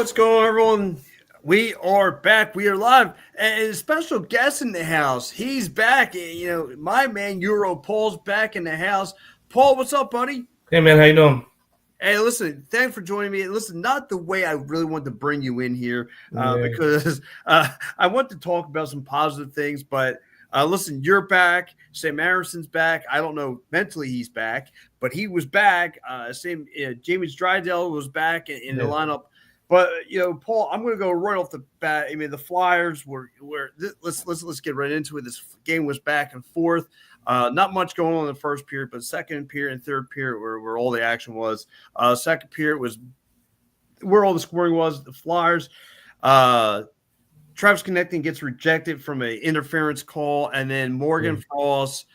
What's going on, everyone? We are back. We are live. And a special guest in the house. He's back. My man, Euro Paul's back in the house. Paul, what's up, buddy? Hey man, how you doing? Hey, listen, thanks for joining me. Listen, not the way I really wanted to bring you in here Yeah. because I want to talk about some positive things, but listen, you're back. Sam Harrison's back. I don't know mentally he's back, but he was back. James Drysdale was back in the lineup. But Paul, I'm going to go right off the bat. I mean, the Flyers let's get right into it. This game was back and forth. Not much going on in the first period, but second period and third period where all the action was. Second period was where all the scoring was. The Flyers. Travis Connecting gets rejected from an interference call, and then Morgan Frost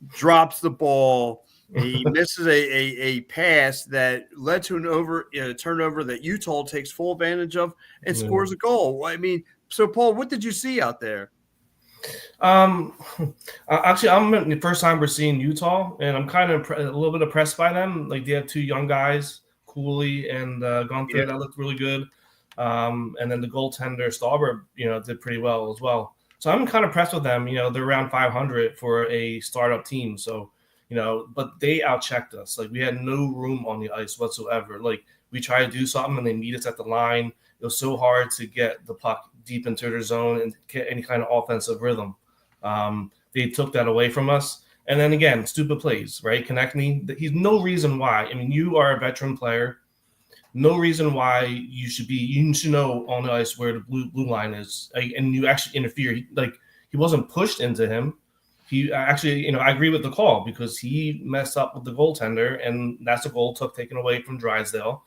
drops the ball. He misses a pass that led to an turnover that Utah takes full advantage of and scores a goal. I mean, so Paul, what did you see out there? Actually, I'm the first time we're seeing Utah, and I'm kind of a little bit impressed by them. Like they have two young guys, Cooley and Gunther, that looked really good. And then the goaltender Stauber, did pretty well as well. So I'm kind of impressed with them. They're around 500 for a startup team. So, but they outchecked us. Like we had no room on the ice whatsoever. Like we tried to do something and they meet us at the line. It was so hard to get the puck deep into their zone and get any kind of offensive rhythm. They took that away from us. And then again, stupid plays, right? Connecting. He's no reason why. I mean, you are a veteran player. No reason why you should know on the ice where the blue line is, and you actually interfere. He wasn't pushed into him. He actually, I agree with the call because he messed up with the goaltender, and that's a goal taken away from Drysdale.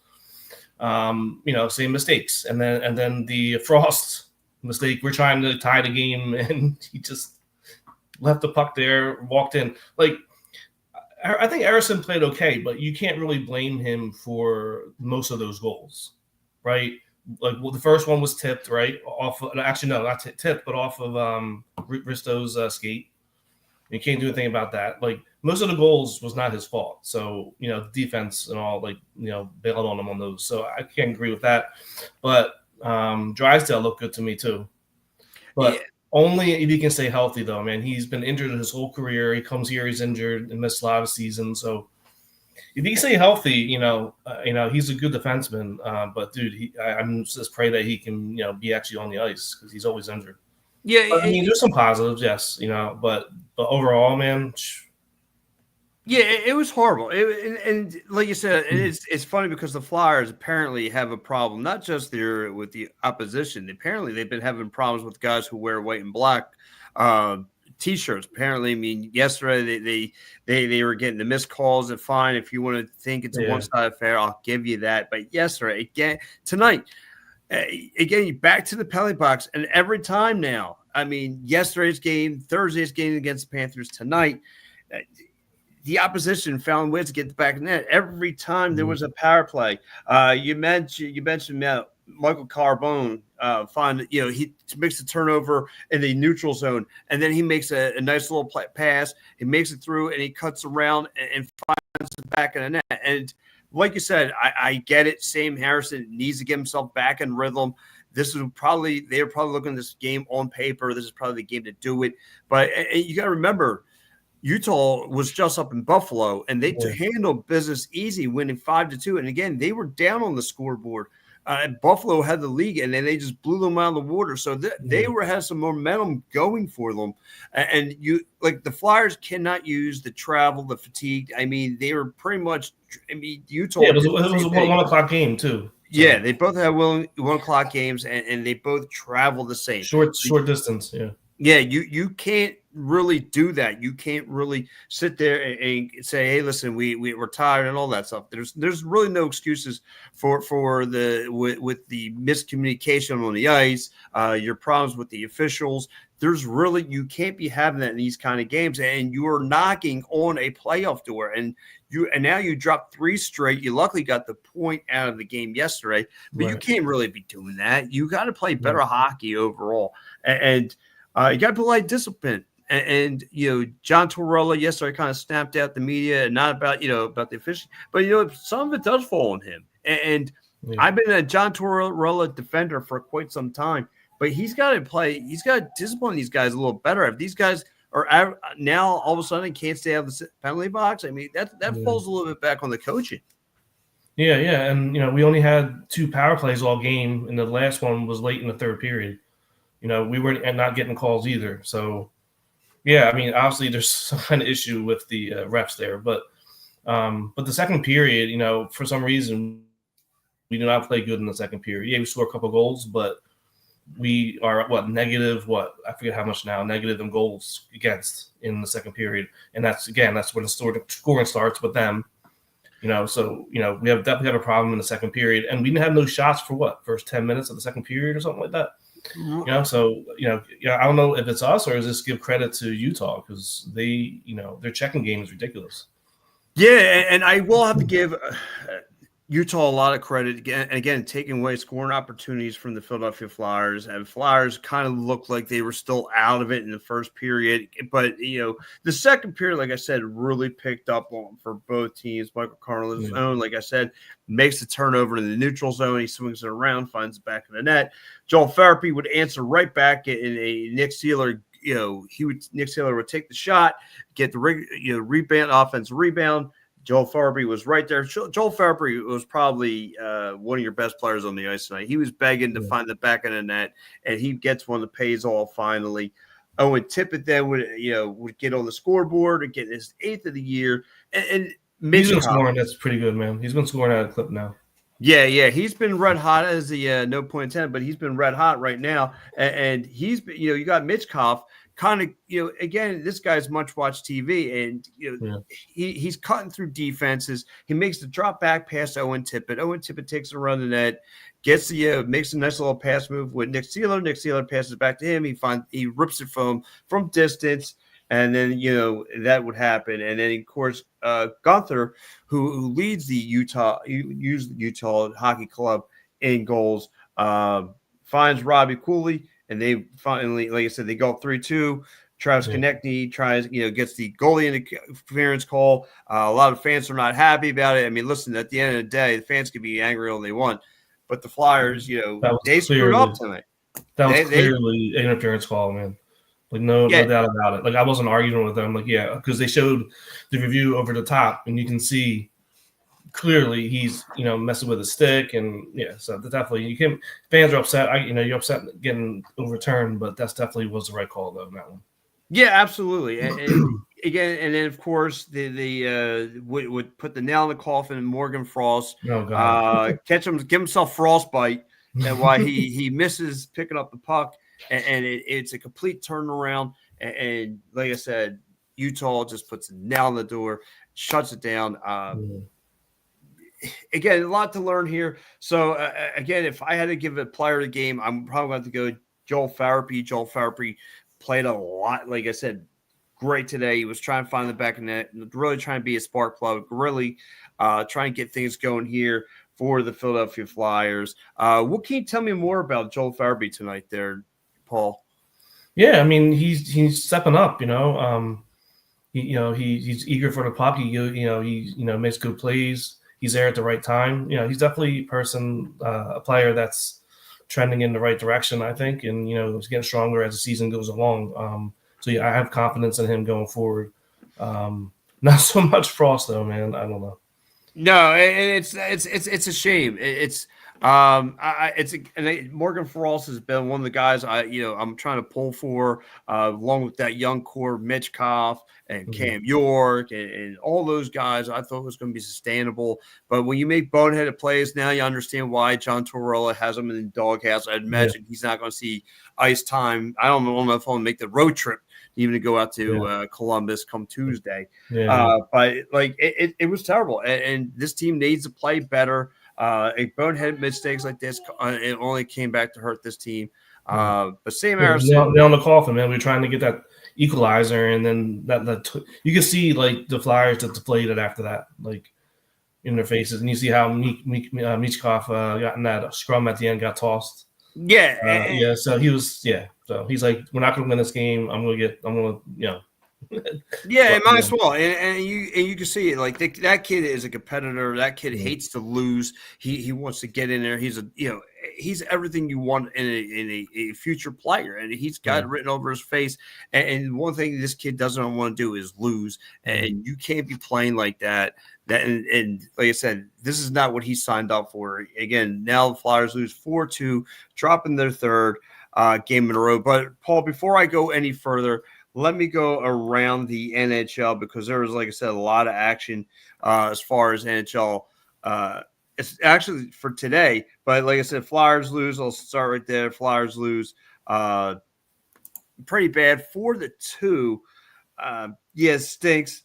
Same mistakes, and then the Frost mistake. We're trying to tie the game, and he just left the puck there, walked in. I think Harrison played okay, but you can't really blame him for most of those goals, right? The first one was tipped, right? Actually, no, not tipped, but off of Risto's skate. You can't do anything about that. Most of the goals was not his fault. So, defense and all, bailed on him on those. So I can't agree with that. But Drysdale looked good to me too. But only if he can stay healthy, though, man. He's been injured his whole career. He comes here, he's injured and missed a lot of seasons. So if he can stay healthy, he's a good defenseman. But dude, I'm just pray that he can, be actually on the ice because he's always injured. Yeah, but, there's some positives, yes, but overall, man. Yeah, it was horrible. And like you said, it's funny because the Flyers apparently have a problem, not just there with the opposition. Apparently, they've been having problems with guys who wear white and black T-shirts. Apparently, I mean, yesterday they were getting the missed calls. And fine, if you want to think it's a one-sided affair, I'll give you that. But yesterday, tonight, again, back to the penalty box, and every time now. I mean, yesterday's game, Thursday's game against the Panthers, tonight. The opposition found ways to get the back of the net every time there was a power play. You mentioned Michael Carbone. He makes a turnover in the neutral zone, and then he makes a nice little pass. He makes it through, and he cuts around and finds the back of the net. And like you said, I get it. Sam Harrison needs to get himself back in rhythm. They're probably looking at this game on paper. This is probably the game to do it. But you got to remember, Utah was just up in Buffalo, and they handled business easy, winning 5-2. And again, they were down on the scoreboard. Buffalo had the lead, and then they just blew them out of the water. So they had some momentum going for them. And the Flyers cannot use the travel, the fatigue. I mean, they were pretty much. I mean, Utah. Yeah, it was a 1:00 game too. So. Yeah, they both have 1:00 games, and they both travel the same. Short distance. Yeah. Yeah, you can't really do that. You can't really sit there and say, "Hey, listen, we're tired" and all that stuff. There's really no excuses for with the miscommunication on the ice, your problems with the officials. You can't be having that in these kind of games, and you are knocking on a playoff door. And now you dropped 3 straight. You luckily got the point out of the game yesterday, but you can't really be doing that. You got to play better hockey overall, and you got to play discipline. And John Torella yesterday kind of snapped out the media, and not about the officials, but some of it does fall on him. And Yeah. I've been a John Tortorella defender for quite some time, but he's got to play. He's got to discipline these guys a little better. If these guys are now all of a sudden can't stay out of the penalty box, I mean that falls a little bit back on the coaching. Yeah, and we only had 2 power plays all game, and the last one was late in the third period. We weren't not getting calls either. So, yeah, I mean, obviously there's some kind of issue with the refs there, but the second period, for some reason, we did not play good in the second period. Yeah, we scored a couple goals, but we are negative. I forget how much now. Negative in goals against in the second period, and that's when the scoring starts with them. So we definitely have a problem in the second period, and we didn't have no shots for first 10 minutes of the second period or something like that. So I don't know if it's us or is this give credit to Utah because they, their checking game is ridiculous. Yeah, and I will have to give Utah a lot of credit again, taking away scoring opportunities from the Philadelphia Flyers, and Flyers kind of looked like they were still out of it in the first period. But the second period, like I said, really picked up on for both teams. Michael Carlo's own, like I said, makes the turnover in the neutral zone. He swings it around, finds the back of the net. Joel Farabee would answer right back in a Nick Seeler. Nick Seeler would take the shot, get the rebound, offensive rebound. Joel Farabee was right there. Joel Farabee was probably one of your best players on the ice tonight. He was begging to find the back of the net, and he gets one that pays off finally. Owen Tippett then would get on the scoreboard and get his 8th of the year. And he's been scoring. That's pretty good, man. He's been scoring at a clip now. Yeah. He's been red hot as the no point intended, but he's been red hot right now. And he's been, you got Mitchkov. Kind of, again, this guy's much watched TV, and he's cutting through defenses. He makes the drop back pass to Owen Tippett. Owen Tippett takes a run the net, gets makes a nice little pass move with Nick Seeler. Nick Seeler passes back to him. He rips it from distance, and then that would happen. And then of course Gunther, who leads the Utah Hockey Club in goals, finds Robbie Cooley. And they finally, like I said, they go up 3-2. Travis Konechny tries, gets the goalie interference call. A lot of fans are not happy about it. I mean, listen, at the end of the day, the fans can be angry all they want. But the Flyers, they screwed up tonight. That was clearly an interference call, man. Like, no doubt about it. Like, I wasn't arguing with them. Like, because they showed the review over the top, and you can see clearly he's messing with his stick, and so definitely fans are upset. You're upset getting overturned, but that's definitely was the right call though in that one. Yeah, absolutely. And again, and then of course the would put the nail in the coffin. Morgan Frost give himself frostbite, and why he misses picking up the puck, and it's a complete turnaround. And like I said, Utah just puts a nail in the door, shuts it down. Again, a lot to learn here. So, again, if I had to give a player of the game, I'm probably going to go Joel Farabee. Joel Farabee played a lot. Like I said, great today. He was trying to find the back of the net, really trying to be a spark plug, really trying to get things going here for the Philadelphia Flyers. What can you tell me more about Joel Farabee tonight there, Paul? Yeah, I mean, he's stepping up, he's eager for the puck. He makes good plays. He's there at the right time. He's definitely a player that's trending in the right direction, I think, and he's getting stronger as the season goes along. So I have confidence in him going forward. Not so much Frost though, man. I don't know. No, it's a shame. Morgan Frost has been one of the guys I'm trying to pull for, along with that young core, Mitchkov and Cam York and all those guys. I thought it was going to be sustainable, but when you make boneheaded plays, now you understand why John Tortorella has them in the doghouse. I'd imagine he's not going to see ice time. I don't know if I'll make the road trip even to go out to Columbus come Tuesday. But like it was terrible, and this team needs to play better. A bonehead mistakes like this, it only came back to hurt this team. But Sam Harrison, nail on the coffin, man. We're trying to get that equalizer, and then you can see like the Flyers that deflated after that, like in their faces, and you see how Michkov got in that scrum at the end, got tossed. So he was. So he's like, we're not going to win this game. I'm going to Yeah, But, it might as well, and you can see it. Like that kid is a competitor. That kid hates to lose. He wants to get in there. He's he's everything you want in a future player, and he's got it written over his face. And one thing this kid doesn't want to do is lose, and you can't be playing like that. And like I said, this is not what he signed up for. Again, now the Flyers lose 4-2, dropping their third game in a row. But Paul, before I go any further, let me go around the NHL because there was, like I said, a lot of action as far as NHL. It's actually for today, but like I said, Flyers lose. I'll start right there. Flyers lose pretty bad 4-2. Yeah, stinks.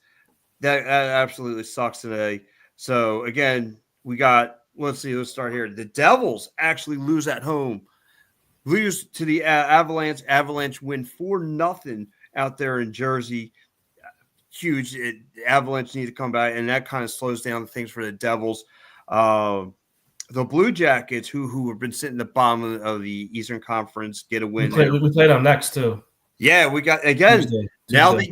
That absolutely sucks today. So again, we got. Let's start here. The Devils actually lose at home. Lose to the Avalanche. Avalanche win 4-0 out there in Jersey. Huge. Avalanche need to come back, and that kind of slows down things for the Devils. The Blue Jackets, who have been sitting at the bottom of the Eastern Conference, get a win. We played them next too. Yeah, we got again. Tuesday. Now they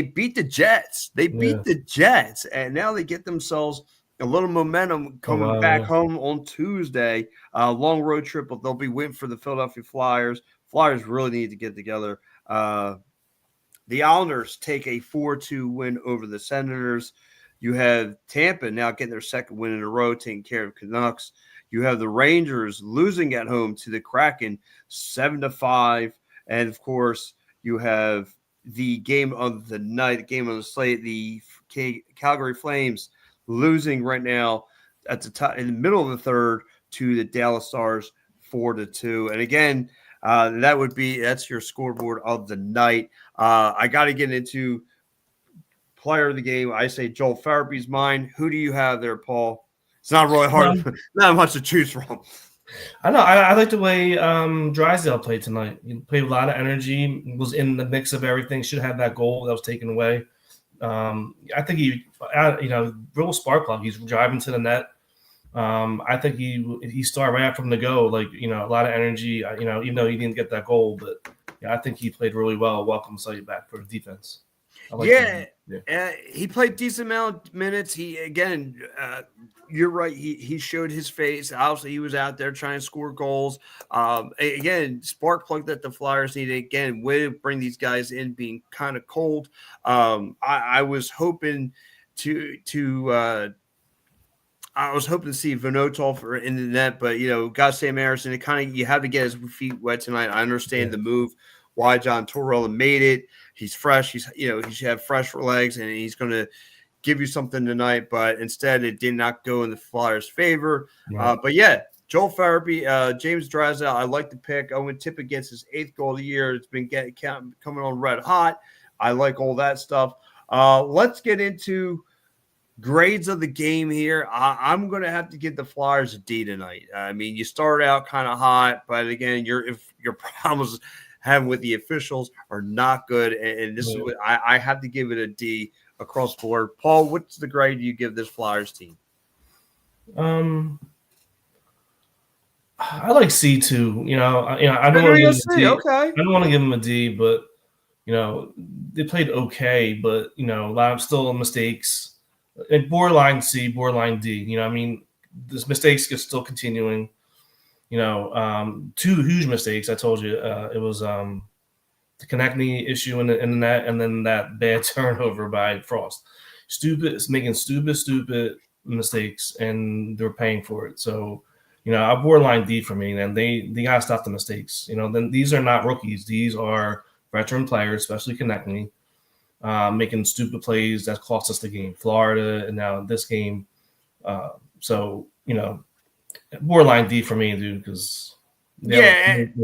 beat the Jets. They beat the Jets, and now they get themselves a little momentum coming back home on Tuesday. Long road trip, but they'll be waiting for the Philadelphia Flyers. Flyers really need to get together. The Islanders take a 4-2 win over the Senators. You have Tampa now getting their second win in a row, taking care of Canucks. You have the Rangers losing at home to the Kraken 7-5. And, of course, you have the game of the night, game of the slate, the Calgary Flames losing right now at the top in the middle of the third to the Dallas Stars 4-2. And again, that's your scoreboard of the night. I got to get into player of the game. I say Joel Farabeen's mine. Who do you have there, Paul? It's not really hard, not much to choose from. I know. I like the way Drysdale played tonight. He played with a lot of energy, was in the mix of everything, should have that goal that was taken away. I think real spark plug. He's driving to the net. I think he started right out from the go, like, a lot of energy, even though he didn't get that goal, but I think he played really well. Welcome sight back for the defense. He played decent amount of minutes. You're right. He showed his face. Obviously, he was out there trying to score goals. Again, spark plug that the Flyers needed. Again, way to bring these guys in being kind of cold. I was hoping to see Vanotov in the net, but got Sam Harrison. It kind of, you have to get his feet wet tonight. I understand the move. Why John Tortorella made it. He's fresh. He should have fresh legs, and he's going to give you something tonight. But instead, it did not go in the Flyers' favor. Right. But yeah, Joel Farabee, James Drysdale, I like the pick. Owen Tippett gets his 8th goal of the year. It's been coming on red hot. I like all that stuff. Let's get into grades of the game here. I'm going to have to give the Flyers a D tonight. I mean, you start out kind of hot, but again, if your problems having with the officials are not good, and this is what I have to give it a D across the board. Paul, what's the grade you give this Flyers team? I like C too. I don't want to give them a D. Okay. I don't want to give them a D, but they played okay, but a lot of still mistakes. Borderline C, borderline D. This mistakes are still continuing. 2 huge mistakes. I told you it was the Konechny issue in the net, and then that bad turnover by Frost. Making stupid mistakes, and they're paying for it. So, a borderline D for me. And they gotta stop the mistakes. Then these are not rookies; these are veteran players, especially Konechny, making stupid plays that cost us the game. Florida, and now this game. Borderline D for me, dude, because and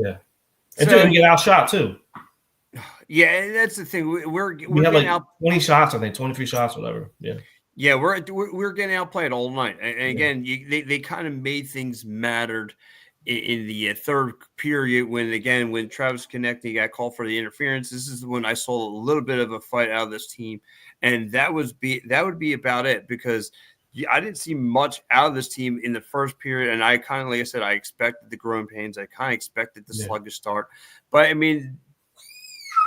didn't get outshot too. Yeah, that's the thing. We're had like 20 shots, I think, 23 shots, whatever. Yeah, we're getting outplayed all night. And again, they kind of made things mattered in the third period when Travis Konechny got called for the interference. This is when I saw a little bit of a fight out of this team, and that would be about it, because I didn't see much out of this team in the first period, and I kind of, like I said, I expected the growing pains. I kind of expected the sluggish start. But, I mean,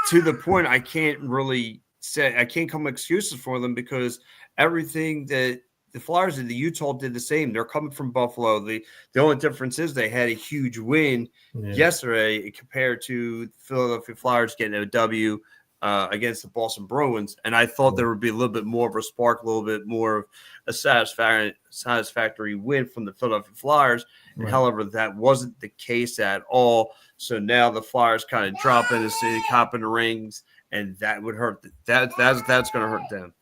to the point I can't really say I can't come with excuses for them because everything that the Flyers and the Utah did the same. They're coming from Buffalo. The only difference is they had a huge win yesterday compared to the Philadelphia Flyers getting a W against the Boston Bruins. And I thought there would be a little bit more of a spark, a little bit more of a satisfactory win from the Philadelphia Flyers. And however, that wasn't the case at all. So now the Flyers kind of drop in the city, cop in the rings, and that would hurt. That's going to hurt them.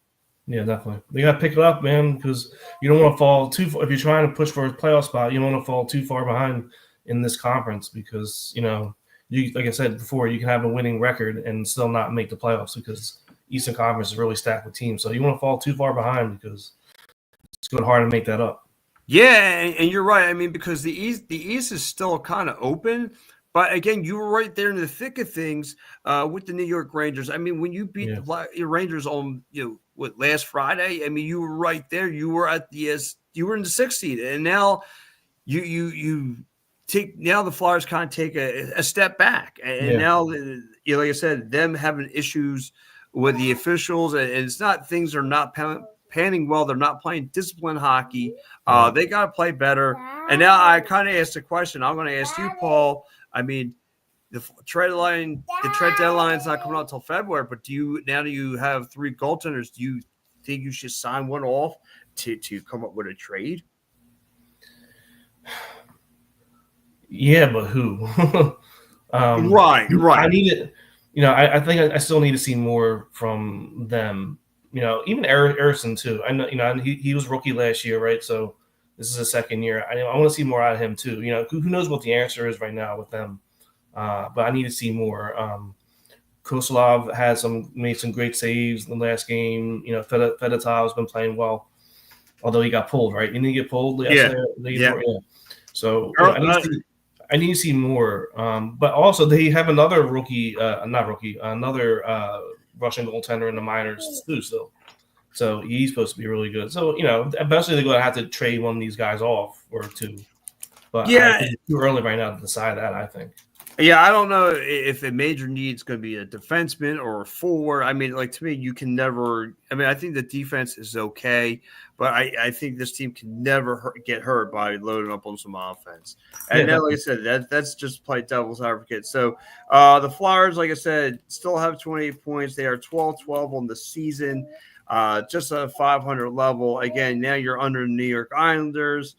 Yeah, definitely. They got to pick it up, man, because you don't want to fall too far. If you're trying to push for a playoff spot, you don't want to fall too far behind in this conference because, you like I said before, you can have a winning record and still not make the playoffs because Eastern Conference is really stacked with teams. So you want to fall too far behind because it's going hard to make that up. Yeah, and you're right. I mean, because the East is still kind of open. But again, you were right there in the thick of things with the New York Rangers. I mean, when you beat the Rangers on last Friday, I mean, you were right there. You were in the 6th seed, and now you take the Flyers kind of take a step back, and now like I said, them having issues with the officials, and it's not things are not panning well. They're not playing disciplined hockey. They got to play better. And now I kind of asked a question. I'm going to ask you, Paul. I mean, the trade deadline is not coming out until February, but do you have 3 goaltenders? Do you think you should sign one off to come up with a trade? Yeah, but who? Right. I need it. I think I still need to see more from them. Even Erickson too. I know. He was rookie last year, right? So this is his second year. I want to see more out of him too. Who knows what the answer is right now with them? But I need to see more. Koslov made some great saves in the last game. Fedotov's been playing well, although he got pulled. Right? Didn't he get pulled? Yeah. So I need to see more. But also they have another another Russian goaltender in the minors too. So he's supposed to be really good. So, eventually they're going to have to trade one of these guys off or two. But I think it's too early right now to decide that, I think. Yeah, I don't know if a major need is going to be a defenseman or a forward. I mean, to me, you can never – I mean, I think the defense is okay, but I think this team can never get hurt by loading up on some offense. And then, like I said, that's just play devil's advocate. So the Flyers, like I said, still have 28 points. They are 12-12 on the season. Just a 500 level. Again, now you're under the New York Islanders.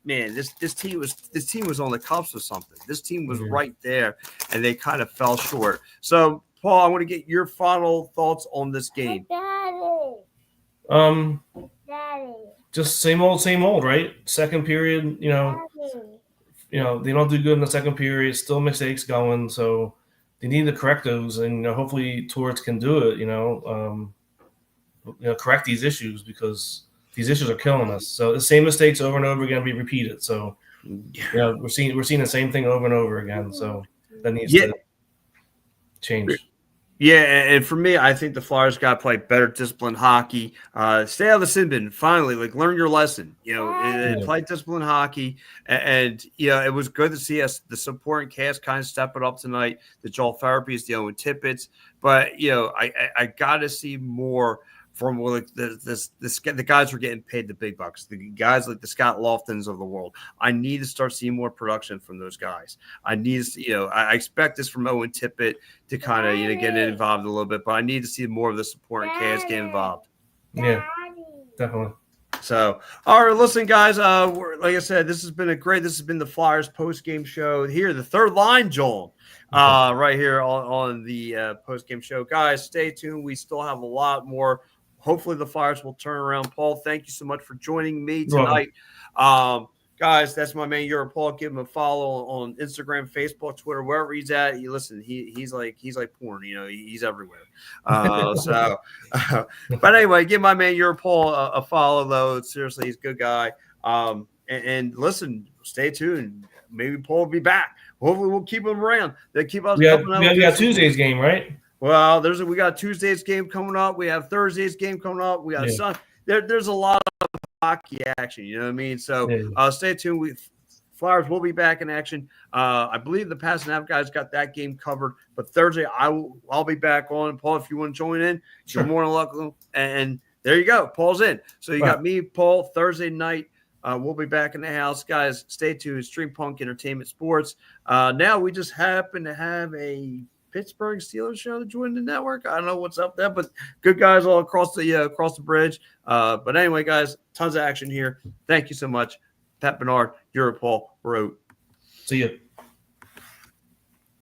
This team was on the cusp of something. This team was right there, and they kind of fell short. So, Paul, I want to get your final thoughts on this game. Daddy. Just same old, right? Second period, they don't do good in the second period. Still mistakes going, so they need to correct those, and hopefully Torts can do it. Correct these issues because these issues are killing us. So the same mistakes over and over again be repeated. So we're seeing the same thing over and over again. So that needs to change. Yeah, and for me, I think the Flyers got to play better disciplined hockey. Stay out of the sin bin. Finally, learn your lesson. Play disciplined hockey. And it was good to see us, the supporting cast, kind of step it up tonight. The Joel Therapies, the Owen Tippett's. But, I got to see more from the guys who are getting paid the big bucks, the guys like the Scott Loftons of the world. I need to start seeing more production from those guys. I need to, I expect this from Owen Tippett to kind of get involved a little bit, but I need to see more of the supporting cast get involved. Yeah, definitely. So, all right, listen, guys. Like I said, this has been the Flyers post-game show here, the third Line Jawn, right here on the post-game show. Guys, stay tuned. We still have a lot more. Hopefully the Flyers will turn around. Paul, thank you so much for joining me tonight. Guys, that's my man, Paul. Give him a follow on Instagram, Facebook, Twitter, wherever he's at. He's like porn. He's everywhere. But anyway, give my man, Paul, a follow though. Seriously, he's a good guy. And listen, stay tuned. Maybe Paul will be back. Hopefully, we'll keep him around. They keep us. We got Tuesday's game, right? Well, we got Tuesday's game coming up. We have Thursday's game coming up. We got there's a lot of hockey action. You know what I mean? So stay tuned. Flyers will be back in action. I believe the Pass and Nav guys got that game covered. But Thursday, I'll be back on. Paul, if you want to join in, you're more than welcome. And there you go. Paul's in. So you got me, Paul, Thursday night. We'll be back in the house. Guys, stay tuned. Stream Punk Entertainment Sports. Now we just happen to have a Pittsburgh Steelers show to join the network. I don't know what's up there, but good guys all across the bridge. But anyway, guys, tons of action here. Thank you so much. Pat Bernard, you're Paul. We're out. See you.